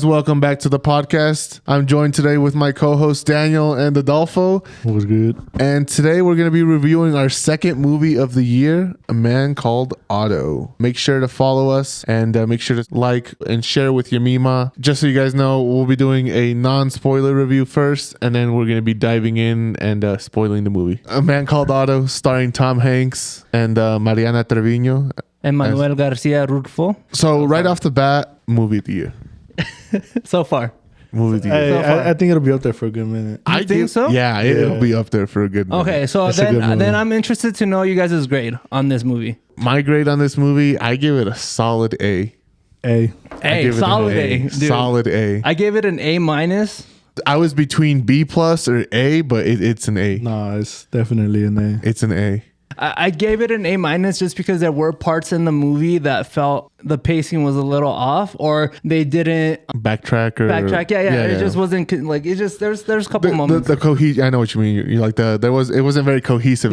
Welcome back to the podcast. I'm joined today with my co-host Daniel and Adolfo. What was good? And today we're going to be reviewing our second movie of the year, A Man Called Otto. Make sure to follow us and make sure to like and share with your mima. Just so you guys know, we'll be doing a non-spoiler review first, and then we're going to be diving in and spoiling the movie. A Man Called Otto, starring Tom Hanks and Mariana Treviño. And Manuel Garcia-Rulfo. So right off the bat, movie of the year. So far. Movie of the year. I think it'll be up there for a good minute. I think so? Yeah, it'll be up there for a good minute. Okay, so then I'm interested to know you guys' grade on this movie. My grade on this movie, I give it a solid A. Solid A. Dude. Solid A. I gave it an A minus. I was between B plus or A, but it's an A. Nah, it's definitely an A. It's an A. I gave it an A minus just because there were parts in the movie that felt the pacing was a little off, or they didn't backtrack. Yeah. It just wasn't like it. Just there's a couple moments. The cohesion. I know what you mean. You like it wasn't very cohesive.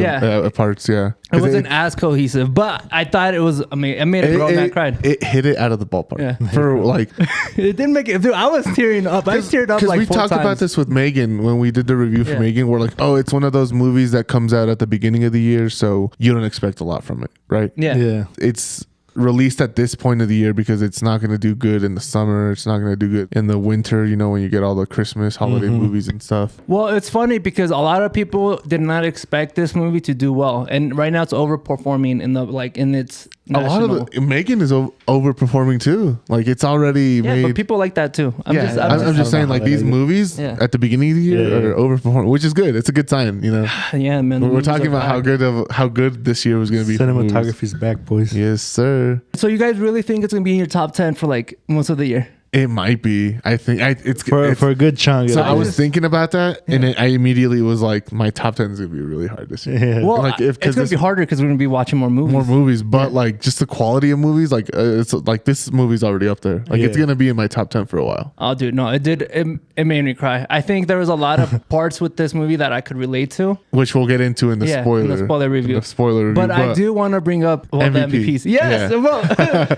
Parts. Yeah, it wasn't as cohesive, but I thought it was. I made a grown man cried. It hit it out of the ballpark. Yeah. For like, it didn't make it. Dude, I was tearing up. I teared up like 4 times. Because we talked about this with Megan when we did the review for Megan. We're like, oh, it's one of those movies that comes out at the beginning of the year, so you don't expect a lot from it, right? Yeah. It's released at this point of the year because it's not going to do good in the summer. It's not going to do good in the winter, when you get all the Christmas holiday movies and stuff. Well, it's funny because a lot of people did not expect this movie to do well, and right now it's overperforming in its national. A lot of Megan is overperforming too. Like it's already made. But people like that too. I'm just saying, like these movies at the beginning of the year are overperforming, which is good. It's a good sign, Yeah, man. We're talking about how good this year was going to be. Cinematography's back, boys. Yes, sir. So you guys really think it's going to be in your top 10 for like most of the year? It might be. I think it's for a good chunk. So I was thinking about that, and I immediately was like, my top 10 is gonna be really hard this year. Yeah. Well, it's gonna be harder because we're gonna be watching more movies. But like just the quality of movies, like it's like this movie's already up there. Like it's gonna be in my top 10 for a while. Oh, dude, no, it did. It made me cry. I think there was a lot of parts with this movie that I could relate to, which we'll get into in the spoiler review. Review. But I do want to bring up the MVPs. Yes, well,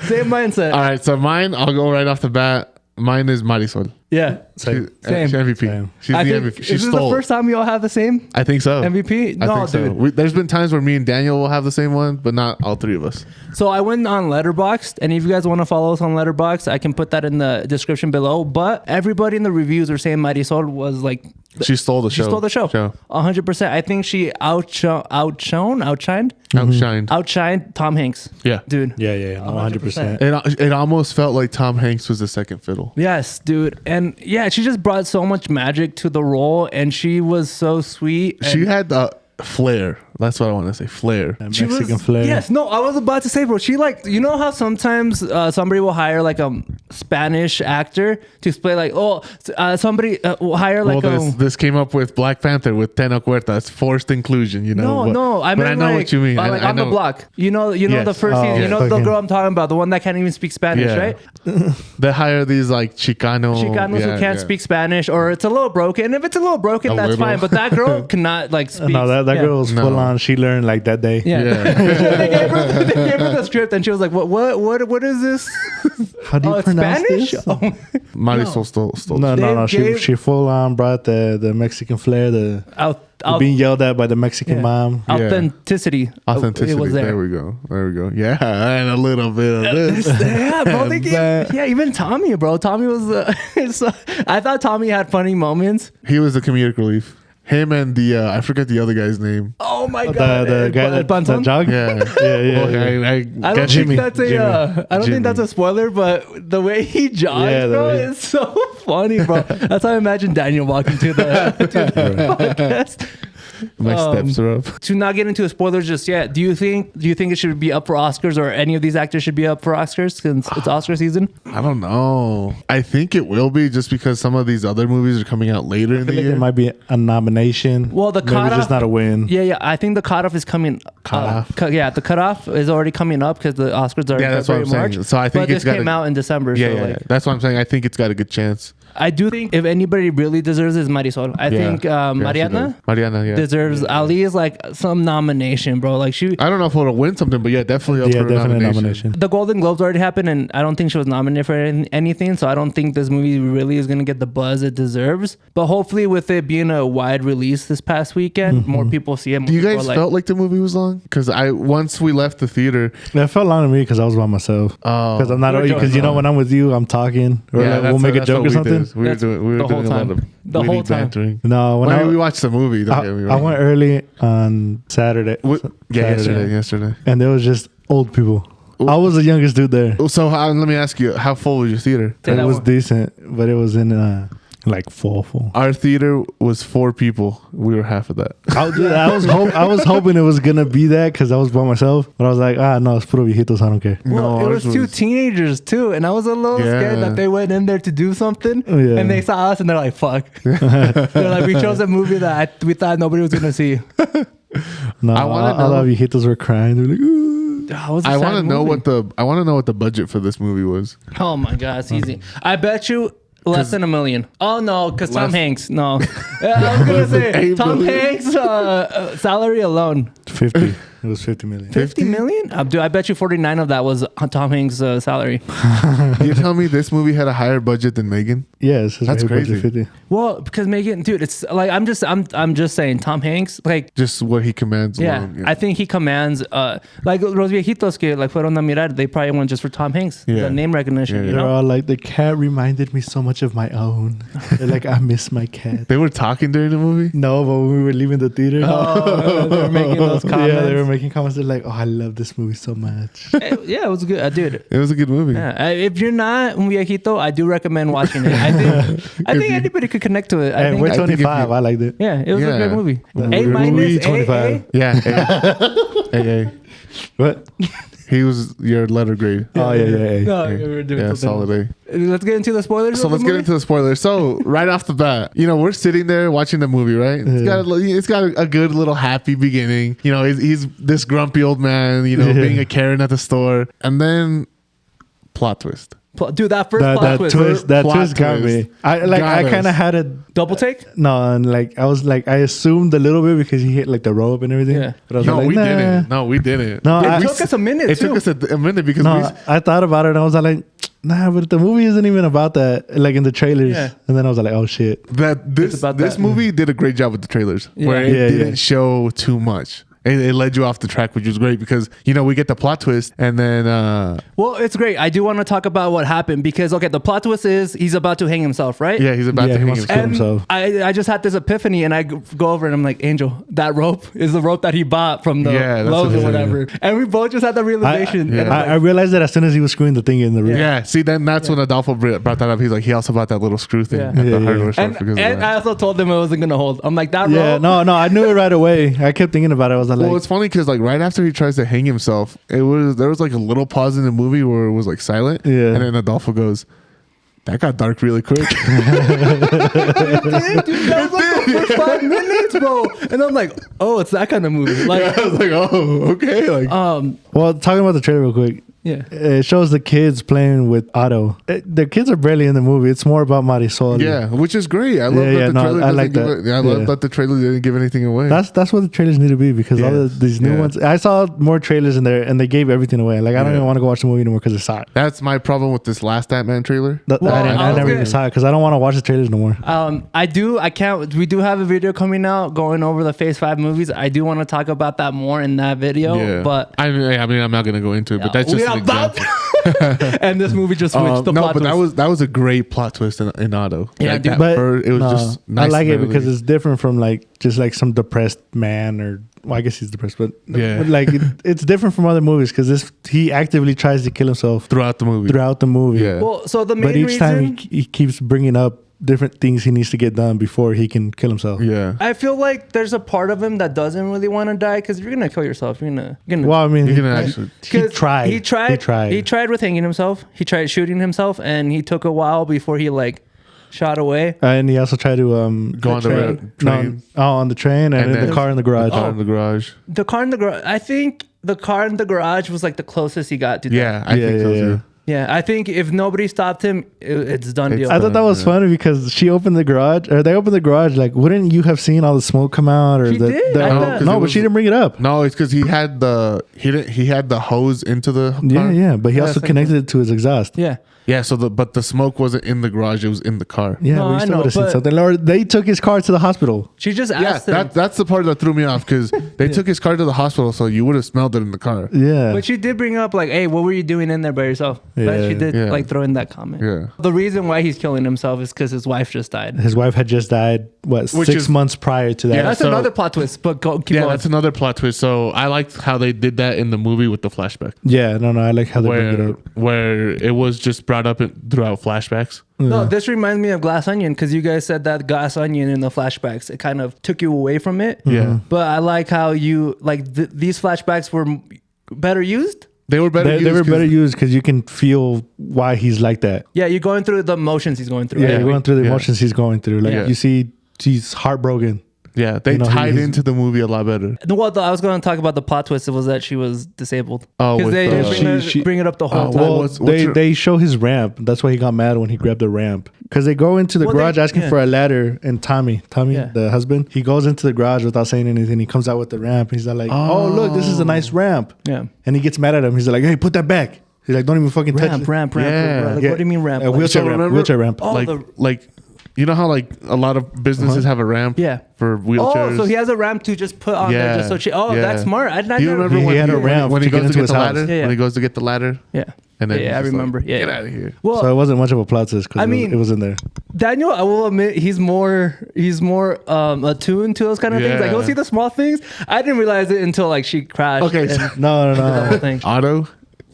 same mindset. All right, so mine, I'll go right off the bat. Mine is Marisol. Yeah, same. She's MVP. Same. She's the MVP. Is this the first time you all have the same? I think so. MVP? No, I think dude. So. There's been times where me and Daniel will have the same one, but not all three of us. So I went on Letterboxd, and if you guys want to follow us on Letterboxd, I can put that in the description below. But everybody in the reviews are saying Marisol was like... She stole the show. 100%. I think she outshined Tom Hanks. Yeah. Dude. Yeah. 100%. It almost felt like Tom Hanks was the second fiddle. Yes, dude. And yeah, she just brought so much magic to the role, and she was so sweet. She had the flair. That's what I want to say. Flair. Mexican flair. Yes. No, I was about to say, bro. She how sometimes somebody will hire like a Spanish actor to play somebody will hire like this came up with Black Panther with Tena Cuerta. It's forced inclusion, No, I know what you mean. Like on the block. The first season. The girl I'm talking about, the one that can't even speak Spanish, right? They hire these like Chicanos who can't speak Spanish, or it's a little broken. And if it's a little broken, that's fine. But that girl cannot speak. No, that girl was full on. She learned like that day. Yeah. They gave her the script, and she was like, "What is this? How do you pronounce Spanish?" this? Marisol stole. No. She full on brought the Mexican flair, being yelled at by the Mexican mom. Authenticity. It was there. There we go. Yeah, and a little bit of this. Bro. Even Tommy, bro. Tommy was. I thought Tommy had funny moments. He was the comedic relief. Him and I forget the other guy's name. Oh my god, the guy that jogged. Yeah. I don't think that's a spoiler, but the way he jogged, bro, is so funny, bro. That's how I imagine Daniel walking to the podcast. My steps are up. To not get into a spoiler just yet, do you think it should be up for Oscars, or any of these actors should be up for Oscars since it's Oscar season? I don't know. I think it will be, just because some of these other movies are coming out later in the year. There might be a nomination. Well, the cutoff, just not a win. Yeah. I think the cutoff is coming. The cutoff is already coming up because the Oscars are in February, March. So I think this came out in December. Yeah, that's what I'm saying. I think it's got a good chance. I do think if anybody really deserves it, is Marisol. I think Mariana deserves at least like some nomination, bro. Like I don't know if it'll win something, but definitely up for a nomination. The Golden Globes already happened, and I don't think she was nominated for anything. So I don't think this movie really is gonna get the buzz it deserves. But hopefully, with it being a wide release this past weekend, more people see it. Do you guys felt like the movie was long? Because once we left the theater, it felt long to me because I was by myself. Because I'm not because when I'm with you, I'm talking or we'll make a joke or something. We were doing a lot of the whole time. Bantering. No, when we watched the movie, I went early on Saturday. Yesterday, and there was just old people. I was the youngest dude there. So let me ask you, how full was your theater? It was decent, but it was in like full. Our theater was 4 people. We were half of that. I was hoping it was gonna be that because I was by myself, but I was like, no, it's puro viejitos. I don't care. Well, it was 2 teenagers too, and I was a little scared that they went in there to do something, and they saw us, and they're like, "Fuck!" They're like, "We chose a movie that we thought nobody was gonna see." No, all the viejitos were crying. They're like, "Ooh." I want to know what the budget for this movie was. Oh my god, it's easy. I bet you. Less than $1 million. Oh no, because Tom Hanks. No, I was gonna say Tom Hanks' salary alone. 50. It was 50 million. 50 million? I bet you 49 of that was Tom Hanks' salary. You tell me this movie had a higher budget than Megan? Yes, that's crazy. 50. Well, because Megan, dude, it's like I'm just saying Tom Hanks, like just what he commands. Yeah, I think he commands. Like Los Viejitos que like fueron a mirar, they probably went just for Tom Hanks. Yeah. The name recognition. You know? They're all like, the cat reminded me so much of my own. They're like, I miss my cat. They were talking during the movie? No, but when we were leaving the theater, they were making those comments. Yeah, they were making comments. They're like, oh, I love this movie so much. Yeah, it was good, dude. It was a good movie. Yeah. If you're not un viejito, I do recommend watching it. I think anybody could connect to it. I think we're 25. I liked it. Yeah, it was a great movie. A-, 25. Yeah. A. What? He was your letter grade. Oh, yeah. No, we're doing solid A. Let's get into the spoilers. So let's get into the spoilers. So right off the bat, we're sitting there watching the movie, right? It's got a good little happy beginning. He's this grumpy old man, being a Karen at the store. And then plot twist. Dude, that first plot twist. That twist got me. I kind of had a double take. No, and I was like, I assumed a little bit because he hit like the rope and everything. Yeah. But I was we didn't. No, we didn't. No, it took us a minute. It took us a minute because I thought about it and I was like, nah, but the movie isn't even about that. Like in the trailers, and then I was like, oh shit. This movie did a great job with the trailers, where it didn't show too much. It led you off the track, which was great because, we get the plot twist and then... Well, it's great. I do want to talk about what happened because, the plot twist is he's about to hang himself, right? Yeah, he's about to hang himself. I just had this epiphany and I go over and I'm like, Angel, that rope is the rope that he bought from the Lowe's or whatever. And we both just had the realization. I realized that as soon as he was screwing the thing in the room. Yeah, see, then that's when Adolfo brought that up. He's like, he also bought that little screw thing at the hardware store. And I also told him it wasn't going to hold. I'm like, that rope... Yeah, no, I knew it right away. I kept thinking about it. I was like... Well, it's funny because right after he tries to hang himself, there was like a little pause in the movie where it was like silent, and then Adolfo goes, "That got dark really quick." It did, dude. That was like the first 5 minutes, bro. And I'm like, oh, it's that kind of movie. Like, I was like, oh, okay. Well, talking about the trailer real quick. Yeah, it shows the kids playing with Otto. The kids are barely in the movie. It's more about Marisol. Yeah, which is great. I love that the trailer. I like that. I love that the trailer didn't give anything away. That's what the trailers need to be because all of these new ones. I saw more trailers in there and they gave everything away. Like I don't even want to go watch the movie anymore because it's hot. That's my problem with this last Ant-Man trailer. I never even saw it because I don't want to watch the trailers no more. I can't. We do have a video coming out going over the Phase 5 movies. I do want to talk about that more in that video. But I mean, I'm not gonna go into it. But that's just an example. And this movie just switched the plot. No, but that was a great plot twist in Otto. Yeah, like, dude, it was just nice. I like it because it's different from just some depressed man or I guess he's depressed, but it's different from other movies because he actively tries to kill himself throughout the movie. Yeah. Well, so the main reason, time he keeps bringing up different things he needs to get done before he can kill himself. Yeah, I feel like there's a part of him that doesn't really want to die because if you're gonna kill yourself, you're gonna. Well, I mean, he tried with hanging himself. He tried shooting himself, and he took a while before he shot away. And he also tried to go on the train. On the train, and then the car in the garage. The car in the garage. I think the car in the garage was the closest he got to. Yeah, I think so too. Yeah, I think if nobody stopped him, it's done deal. I thought that was funny because she opened the garage, or they opened the garage. Like, wouldn't you have seen all the smoke come out? Or She did? No, but she didn't bring it up. No, it's because he had the hose into the car. Yeah, but he also connected it to his exhaust. Yeah. Yeah, but the smoke wasn't in the garage; it was in the car. Yeah, No, but you I still know, would have seen but- something. Or they took his car to the hospital. She just Yeah, asked him. that's the part that threw me off because they took his car to the hospital, so you would have smelled it in the car. Yeah. But she did bring up like, hey, what were you doing in there by yourself? But Yeah. she did Yeah. like throw in that comment. Yeah. The reason why he's killing himself is because his wife just died. His wife had just died, Which 6 is- months prior to that. Yeah, That's so- another plot twist, but keep Yeah, going. that's another plot twist. So I liked how they did that in the movie with the flashback, Yeah, no, I like how they bring it up. where it was just brought up throughout flashbacks. No, this reminds me of Glass Onion because you guys said that Glass Onion in the flashbacks, it kind of took you away from it. Yeah, But I like how you, like, these flashbacks were better used. they were better. They were used better 'cause- used because you can feel why he's like that. Yeah, you're going through the emotions he's going through. Yeah, right? you're going through the Yeah. emotions he's going through. Like Yeah. you see, he's heartbroken. Yeah, they You know, tied he's- into the movie a lot better. Well, I was going to talk about the plot twist. It was that she was disabled. Oh, because with they the- bring it up the whole Oh, time. well, Well, what's they your- they show his ramp. That's why he got mad when he grabbed the ramp. Because they go into the Well, garage they- asking yeah. for a ladder, and Tommy, Yeah. the husband, he goes into the garage without saying anything. He comes out with the ramp. He's like, "Oh, look, this is a nice ramp." Yeah. And he gets mad at him. He's like, "Hey, put that back." He's like, "Don't even fucking touch it." Ramp. Yeah. Like, Yeah. what do you mean ramp? A Like, wheelchair So ramp. remember- Wheelchair ramp. Oh, like you know how like a lot of businesses have a ramp. Yeah. For wheelchairs. Oh, so he has a ramp to just put on there just so she. Oh, yeah. that's smart. I Do you never. remember He when had a ramp when he to get goes to into get the his house. ladder? Yeah. When he goes to get the ladder, Yeah. and then Yeah, he's I just remember. like, Yeah. get out of here. Well, So it wasn't much of a plot twist because I mean- it was in there. Daniel, I will admit he's more attuned to those kind of things. Like he'll Yeah. see the small things. I didn't realize it until like she crashed. Okay, and so- No. the whole thing. Otto,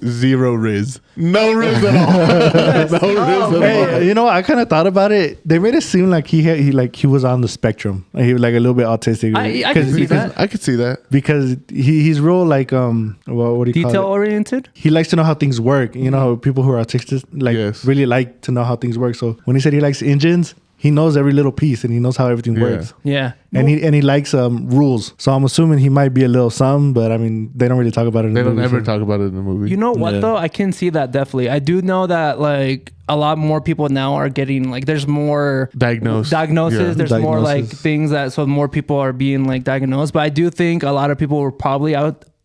zero riz, no riz at all. No riz at all. Hey, you know, I kind of thought about it. They made it seem like he was on the spectrum. Like, he was like a little bit autistic. I can see that. I could see that. because he's real like what do you Detail call it? oriented. He likes to know how things work. You know, how people who are autistic like Yes. really like to know how things work. So when he said he likes engines, he knows every little piece and he knows how everything Yeah. works. Yeah. And he likes rules. So I'm assuming he might be a little some, but I mean they don't really talk about it. In They the don't movie, ever so- talk about it in the movie. You know what Yeah. though? I can see that definitely. I do know that like a lot more people now are getting like there's more Diagnosis. diagnosis. Yeah. There's more like Diagnosis. things that so more people are being like diagnosed. But I do think a lot of people were probably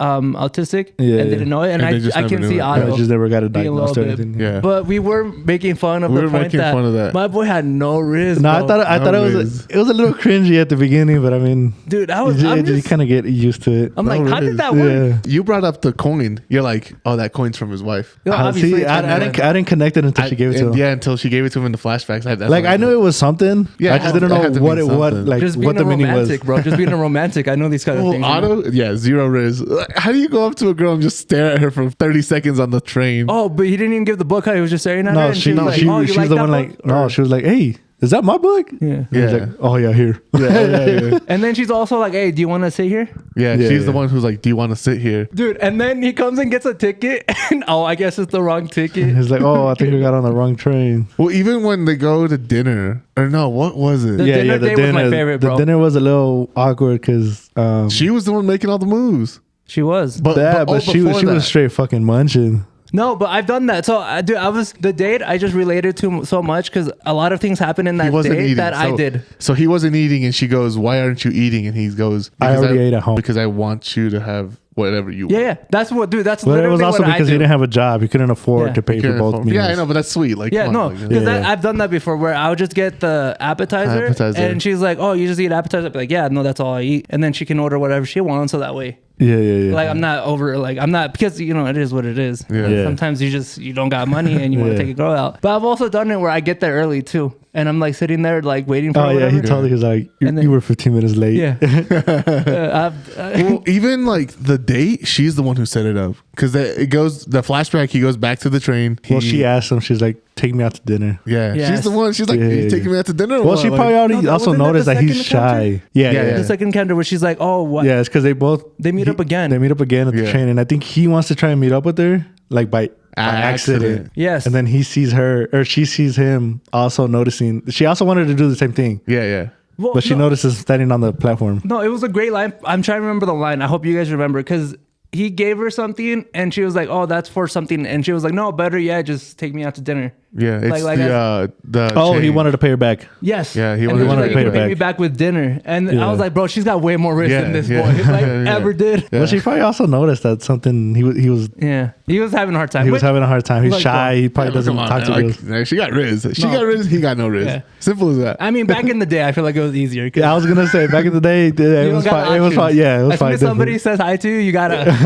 autistic Yeah, and didn't know it. And, And they just I never can knew see it. Otto. I just never got a be a little diagnosis or bit. anything. Yeah. But we were making fun of We the were point making that, fun of that. my boy had no riz. No, I bro. thought No it riz. was a little cringy at the beginning, but I mean, dude, you I'm kind of get used to it. I'm like, No how riz. did that work? Yeah. You brought up the coin. You're like, oh, that coin's from his wife. You know, obviously, See, it's I gonna- didn't connect it until she gave it to him. Yeah, until she gave it to him in the flashbacks. Like I knew it was something. Yeah, I it just had- didn't it had to know what mean it what something. like just being what a the meaning romantic, was. bro. Just being a romantic. I know these kind of Well, things. you know? Otto, yeah, zero riz. How do you go up to a girl and just stare at her for 30 seconds on the train? Oh, but he didn't even give the book. Huh? He was just staring at her. No, And she was like, she oh, you she's like the that one book? like no, she was like, hey, is that my book? Yeah. And he's Yeah. like, oh yeah, here. Yeah. And then she's also like, hey, do you want to sit here? Yeah, Yeah, she's the yeah. one who's like, do you want to sit here? Dude, and then he comes and gets a ticket. And oh, I guess it's the wrong ticket. He's like, oh, I think we got on the wrong train. Well, even when they go to dinner, or no, what was it? The dinner date was my favorite, bro. The dinner was a little awkward because She was the one making all the moves. She was. But she before was that- straight fucking munching. No, but I've done that. So, dude, I was the date I just related to so much because a lot of things happened in that He wasn't date eating. that I did. So he wasn't eating, and she goes, "Why aren't you eating?" And he goes, I "Because already ate at home." Because I want you to have whatever you want." Yeah. That's what, dude. That's But it literally was also what I because do. he didn't have a job. He couldn't afford Yeah. to pay for Couldn't both afford- meals. Yeah, I know, but that's sweet. Like, Yeah, come no, on, like, because Yeah. I've done that before where I would just get the appetizer, and she's like, "Oh, you just eat appetizer." I'd be like, "Yeah, no, that's all I eat," and then she can order whatever she wants, so that way, Yeah. like, I'm not over, like, I'm not because you know it is what it is. Yeah. Yeah. Sometimes you don't got money and you want to Yeah. take a girl out. But I've also done it where I get there early too, and I'm like sitting there like waiting for. Oh yeah, whatever. he told me he was like, And then- you were 15 minutes late. Yeah. Well, even like the date, she's the one who set it up because the flashback. He goes back to the train. Well, she asked him. She's like, take me out to dinner. Yeah, Yes. she's the one. She's like, Yeah. "Are you taking me out to dinner?" or Well, what?" she Like, probably already No, also wasn't that noticed the that he's second shy. encounter? Yeah, Yeah, yeah. The second encounter where she's like, "Oh, what?" Yeah, it's because They meet up again. They meet up again at the Yeah. train, and I think he wants to try and meet up with her, like by accident. Yes. And then he sees her, or she sees him, also noticing. She also wanted to do the same thing, Yeah. but she notices standing on the platform. No, it was a great line. I'm trying to remember the line. I hope you guys remember because he gave her something and she was like, oh, that's for something. And she was like, no, better yet, just take me out to dinner. Yeah, it's the Oh, chain. he wanted to pay her back. Yes. Yeah, he and wanted to pay her back. Me back with dinner. And I was like, bro, she's got way more risk than this boy ever did. Yeah. Well, she probably also noticed that something he was. Yeah, he was having a hard time. He was having a hard time. He's shy. He probably doesn't talk to girls. Like, she got riz. She got riz. He got no riz. Yeah. Simple as that. I mean, back in the day, I feel like it was easier. Yeah, I was gonna say back in the day, it was fine. It was fine. Yeah, it was fine. As soon as somebody says hi to you, you gotta.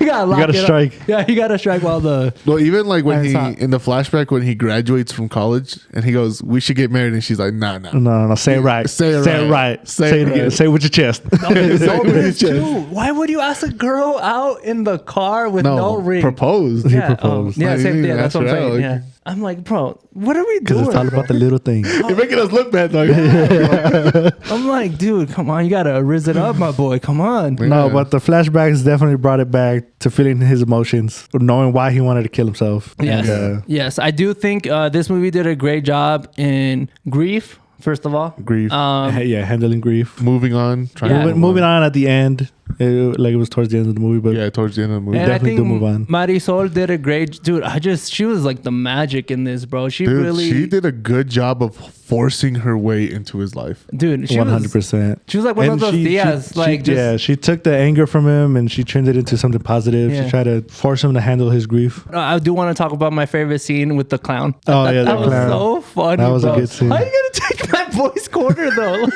You gotta strike. Yeah, you gotta strike while the. Well, even like when in the flashback when he graduates from college and he goes, "We should get married," and she's like, "Nah." No. Say it right. Say it right. Say it again. Say it with your chest. Why would you ask a girl out in the car with no ring? Proposed. He proposed. Yeah, same thing. That's what I'm saying. Like, yeah. I'm like, bro, what are we doing? Because it's all about the little things. You're making us look bad, though. I'm like, dude, come on. You got to riz it up, my boy. Come on. No, but the flashbacks definitely brought it back to feeling his emotions, knowing why he wanted to kill himself. Yes. And, yes. I do think this movie did a great job in grief, first of all. Grief. Handling grief. Moving on. Moving on at the end. It was towards the end of the movie, but towards the end of the movie. And definitely I think do move on. Marisol did a great, dude. She was like the magic in this, bro. She did a good job of forcing her way into his life, dude. 100%. She was like one of those Diaz, she took the anger from him and she turned it into something positive. She tried to force him to handle his grief. I do want to talk about my favorite scene with the clown. The clown. That was so funny. That was bro. a good scene. How are you gonna take my boy's quarter though?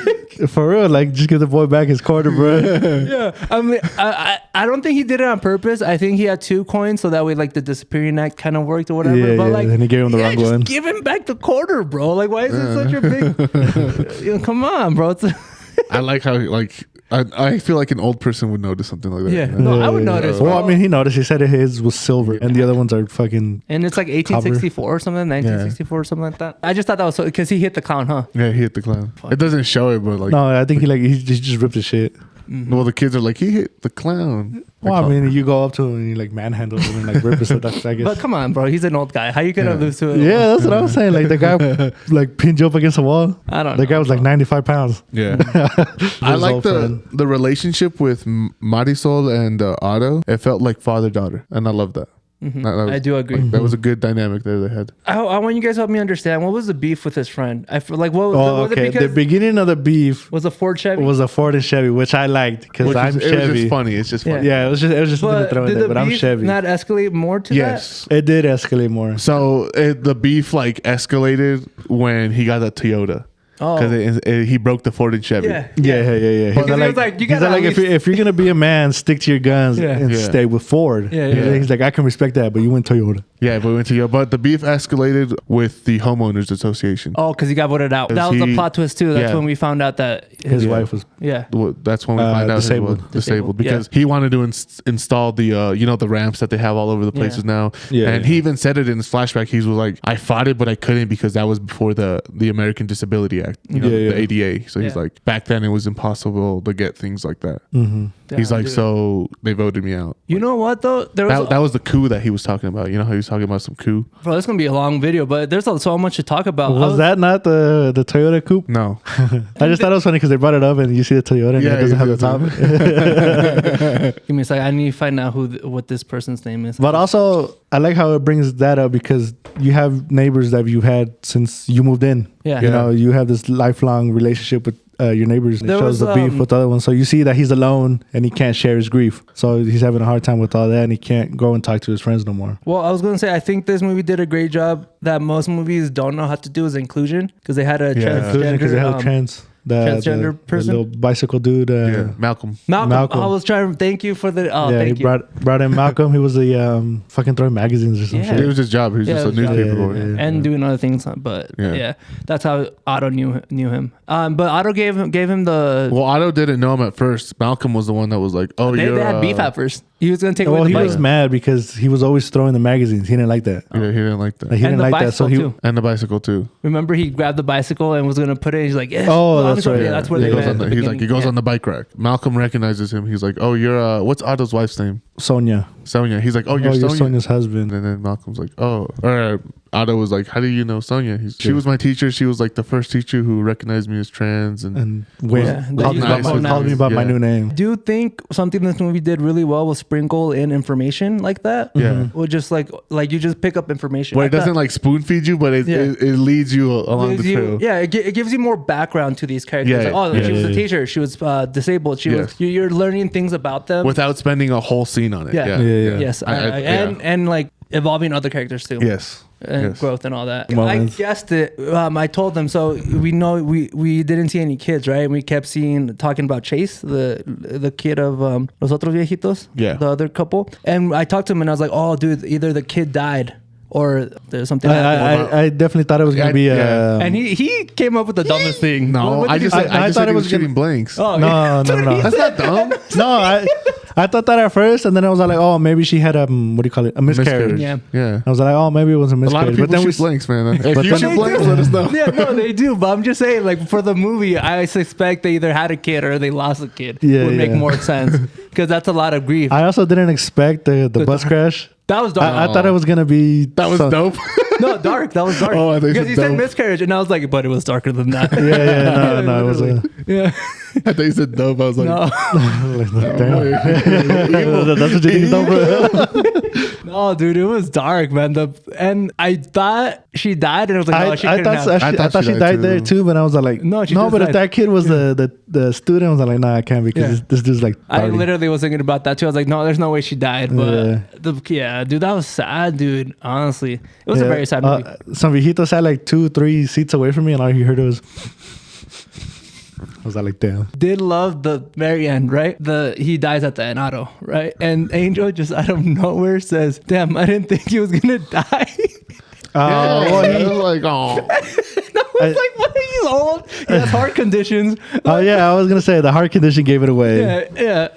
For real, like just give the boy back his quarter, bro. Yeah, I mean, I don't think he did it on purpose. I think he had 2 coins, so that way like the disappearing act kind of worked or whatever. Yeah, but like, then he gave him the wrong one. Give him back the quarter, bro. Like, why is it such a big? Come on, bro. I like how I feel like an old person would notice something like that. Yeah, no, I would notice. Well, I mean, he noticed. He said his was silver, and the other ones are fucking. And it's like 1864 or something, 1964 or something like that. I just thought that was so because he hit the clown, huh? Yeah, he hit the clown. It doesn't show it, but like. No, I think he just ripped his shit. Mm-hmm. Well, the kids are like, he hit the clown. Well, I mean, you go up to him and you like manhandle him and like rip his stuff, I guess. But come on, bro, he's an old guy. How you gonna lose to it? Yeah, that's what I was saying. Like the guy like pinned you up against the wall. I don't know. The guy was like 95 pounds. Yeah. I like the relationship with Marisol and Otto. It felt like father-daughter, and I love that. Mm-hmm. I do agree. That was a good dynamic there they had. I want you guys to help me understand what was the beef with his friend. I feel like was it because the beginning of the beef was a Ford Chevy. Was a Ford and Chevy, which I liked because I'm Chevy. It was just funny. It's just funny. Yeah, it was just something to throw in there. But I'm Chevy. Not escalate more to yes. that? It did escalate more. So the beef like escalated when he got that Toyota. Because he broke the Ford and Chevy. Yeah. He's like, if you're gonna be a man, stick to your guns and stay with Ford. He's like, I can respect that, but you went Toyota. Yeah, but we went Toyota. But the beef escalated with the homeowners association. Oh, because he got voted out. That was the plot twist too. That's when we found out that his wife was. Yeah. That's when we find out disabled because he wanted to install the the ramps that they have all over the places now. Yeah. And he even said it in his flashback. He was like, I fought it, but I couldn't because that was before the American Disability Act. The ADA. So he's like, back then it was impossible to get things like that. Mm-hmm. He's like, so they voted me out. You know what though? That was the coup that he was talking about. You know how he was talking about some coup? Bro, it's gonna be a long video, but there's so much to talk about. Was that not the Toyota coupe? No. I just thought it was funny because they brought it up and you see the Toyota and it doesn't have the top. Give me a second. I need to find out what this person's name is. But also, I like how it brings that up because you have neighbors that you've had since you moved in. Yeah. You know, you have this lifelong relationship with your neighbors. It shows the beef with the other ones. So you see that he's alone and he can't share his grief. So he's having a hard time with all that and he can't go and talk to his friends no more. Well, I was going to say, I think this movie did a great job that most movies don't know how to do is inclusion because they had a transgender. Because they had a transgender person, the little bicycle dude. Malcolm. I was trying to thank you for the. Thank you. Brought in Malcolm. He was the fucking throwing magazines or some shit. It was his job. He was just a newspaper boy and doing other things. But that's how Otto knew him. But Otto gave him the. Well, Otto didn't know him at first. Malcolm was the one that was like, "Oh, they had beef at first." He was gonna take. Well, he was mad because he was always throwing the magazines. He didn't like that. Yeah, he didn't like that. He didn't like that. So and the bicycle too. Remember, he grabbed the bicycle and was gonna put it. He's like, "Yeah." Oh, that's right. That's where they he goes on the bike rack. Malcolm recognizes him. He's like, "Oh, you're what's Otto's wife's name?" Sonia. Sonia. He's like, oh, you're Sonia's husband. And then Malcolm's like, oh, or Otto was like, how do you know Sonia? She was my teacher. She was like the first teacher who recognized me as trans and called me by my new name. Do you think something this movie did really well was sprinkle in information like that? Yeah. Or just like you just pick up information. Where it doesn't like spoon feed you, but it leads you along the trail. Yeah, it gives you more background to these characters. She was a teacher. She was disabled. You're learning things about them without spending a whole scene on it. Yeah. Yes, and like evolving other characters too. Yes, and growth and all that. I guessed it. I told them. So we know we didn't see any kids, right? And we kept talking about Chase, the kid of Los Otros Viejitos, the other couple. And I talked to him, and I was like, "Oh, dude, either the kid died." Or there's something. I definitely thought it was gonna be. And he came up with the dumbest thing. No, I thought it was shooting blanks. Oh, no. That's not dumb. No, I thought that at first, and then I was like, oh, maybe she had a miscarriage. Yeah. I was like, oh, maybe it was a miscarriage. A lot of people shoot blanks, man. If you shoot blanks, let us know. Yeah, no, they do. But I'm just saying, like for the movie, I suspect they either had a kid or they lost a kid. Would make more sense because that's a lot of grief. I also didn't expect the bus crash. That was dark. I thought it was gonna be. That was dope. No, dark. That was dark. Oh, I think because he said miscarriage, and I was like, but it was darker than that. No, it was. I thought you said dope. I was like, no. That's what you think, bro. No, dude, it was dark, man. And I thought she died, and I was like, no, I thought she died there too, but I was like, no, but if that kid was the student, I was like, nah, I can't because this dude's like 30. I literally was thinking about that too. I was like, no, there's no way she died. But dude, that was sad, dude. Honestly, it was a very sad movie. Some viejito sat like 2-3 seats away from me, and all he heard was. I was like, damn. Did love the very end, right? He dies at the end, Otto, right? And Angel just out of nowhere says, damn, I didn't think he was gonna die. He was like, oh. I was like, what? He's old. He has heart conditions. Oh, yeah. I was going to say the heart condition gave it away. Yeah.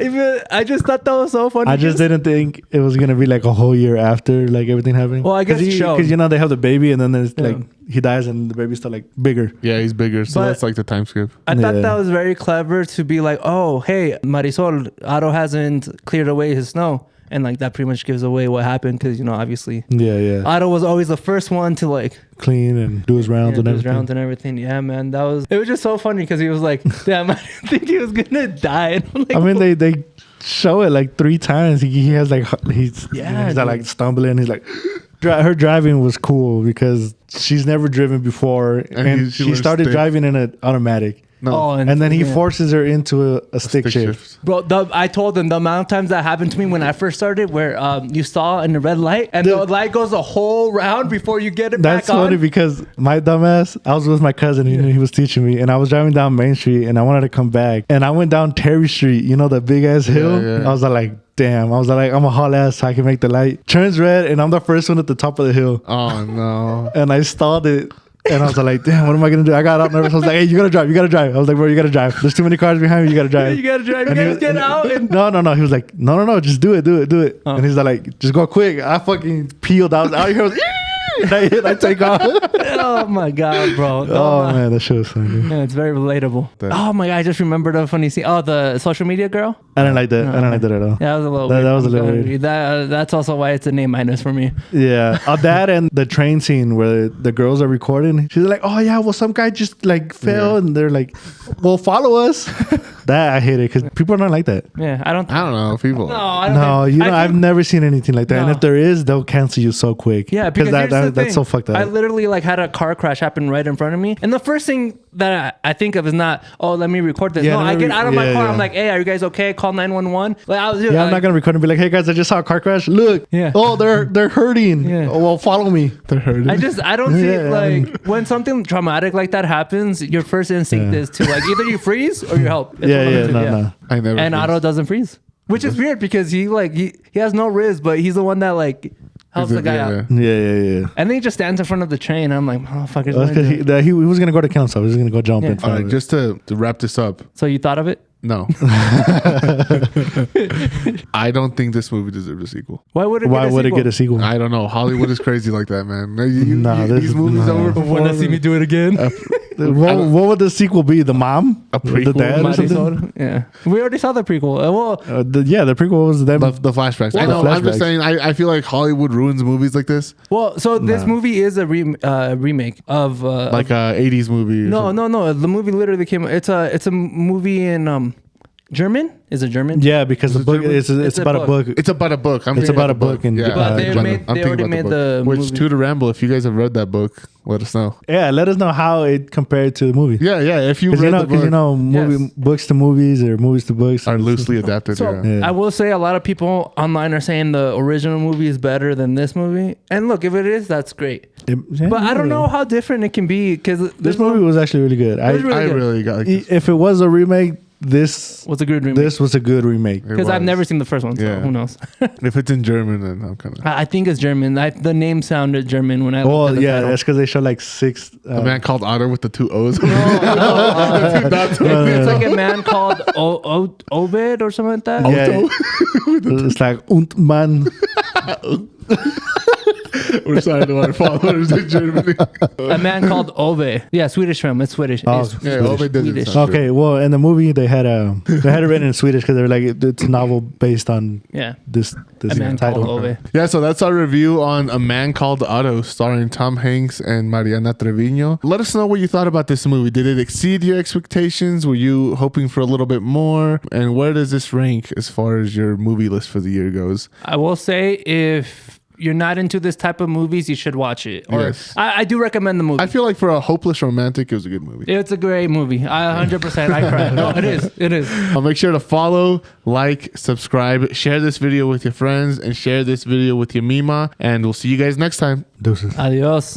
I just thought that was so funny. I just didn't think it was going to be like a whole year after like everything happening. Well, I guess because, they have the baby and then there's like he dies and the baby's still like bigger. Yeah, he's bigger. So that's like the time skip. I thought that was very clever to be like, oh, hey, Marisol, Otto hasn't cleared away his snow. And like that pretty much gives away what happened because obviously Otto was always the first one to like clean and do his rounds and everything. Yeah, man, it was just so funny because he was like, damn, I didn't think he was gonna die. And I'm like, I mean, they show it like 3 times. He has like he's like stumbling. He's like. Her driving was cool because she's never driven before, and she started driving in an automatic. No. And then he forces her into a stick shift. Bro, I told them the amount of times that happened to me when I first started where you saw in the red light and the light goes a whole round before you get it back on. That's funny because my dumbass, I was with my cousin, he was teaching me, and I was driving down Main Street and I wanted to come back. And I went down Terry Street, the big ass hill. Yeah. I was like, damn. I was like, I'm a haul ass so I can make the light. Turns red and I'm the first one at the top of the hill. Oh, no. And I stalled it. And I was like, damn, what am I going to do? I got out nervous. I was like, hey, you got to drive. I was like, bro, you got to drive. There's too many cars behind me. You got to drive. You got to drive. You got to get out. No. He was like, no. Just do it. And he's like, just go quick. I fucking peeled. I was out here. I take off. Oh my god, bro. Oh man, that shit was funny. Yeah, it's very relatable. Oh my god, I just remembered a funny scene. Oh, the social media girl. I didn't like that. I didn't like that at all. Yeah, that was a little. That was a little weird. That's also why it's an A- for me. Yeah, that and the train scene where the girls are recording. She's like, "Oh yeah, well some guy just like fell," and they're like, "Well, follow us." That I hate it because people don't like that. Yeah, I don't know people. No, I don't. I've never seen anything like that. No. And if there is, they'll cancel you so quick. Yeah, because that's so fucked up. I literally like had a car crash happen right in front of me, and the first thing that I think of is not, oh, let me record this. I get out of my car. I'm like, hey, are you guys okay? Call 911. Like I'm not gonna record and be like, hey guys, I just saw a car crash. Look, oh, they're hurting. Yeah. Oh, well, follow me. They're hurting. I don't see it like when something traumatic like that happens, your first instinct is to like either you freeze or you help. No. I never. And Otto doesn't freeze, which is weird because he has no riz, but he's the one that like helps the guy out. Yeah. And then he just stands in front of the train. I'm like, oh fuck. He was gonna go to council. He was gonna go jump in front of it. Just to wrap this up. So you thought of it? No. I don't think this movie deserved a sequel. Why would it get a sequel? I don't know. Hollywood is crazy like that, man. These movies over. Want to see me do it again? What would the sequel be? The mom? A The prequel? dad or something? Yeah, we already saw the prequel. The prequel was them. The flashbacks. I know. I'm just saying. I feel like Hollywood ruins movies like this. Well, so this movie is a remake of like a 80s movie. No. The movie literally came. It's a movie in German. Is it German? Yeah, because the book it's about a book. It's about a book. It's about a book. And but they already made the Which movie. to ramble. If you guys have read that book, let us know. Yeah, let us know how it compared to the movie. Yeah. If you read the book, books to movies or movies to books are loosely adapted. So I will say a lot of people online are saying the original movie is better than this movie. And look, if it is, that's great. But I don't know how different it can be because this movie was actually really good. I really got like this. If it was a remake, this was a good remake. This was a good remake because I've never seen the first one. So who knows? If it's in German, then I'm kind of. I think it's German. The name sounded German when I. Oh yeah, that's because they show like 6. A man called Otto with the 2 O's. No. It's like a man called Obed or something like that. Yeah, it's like und man. We're sorry to our followers in Germany. A man called Ove. Yeah, Swedish film. It's Swedish. Oh, Ove doesn't sound okay, well, in the movie they had it written in Swedish because they were like it's a novel based on this a man title. Called Ove. Yeah, so that's our review on A Man Called Otto, starring Tom Hanks and Mariana Treviño. Let us know what you thought about this movie. Did it exceed your expectations? Were you hoping for a little bit more? And where does this rank as far as your movie list for the year goes? I will say if you're not into this type of movies, you should watch it. Or yes. I do recommend the movie. I feel like for a hopeless romantic, it was a good movie. It's a great movie. 100%. I cried. No, it is. It is. I'll make sure to follow, like, subscribe, share this video with your friends, and share this video with your Mima. And we'll see you guys next time. Deuces. Adios.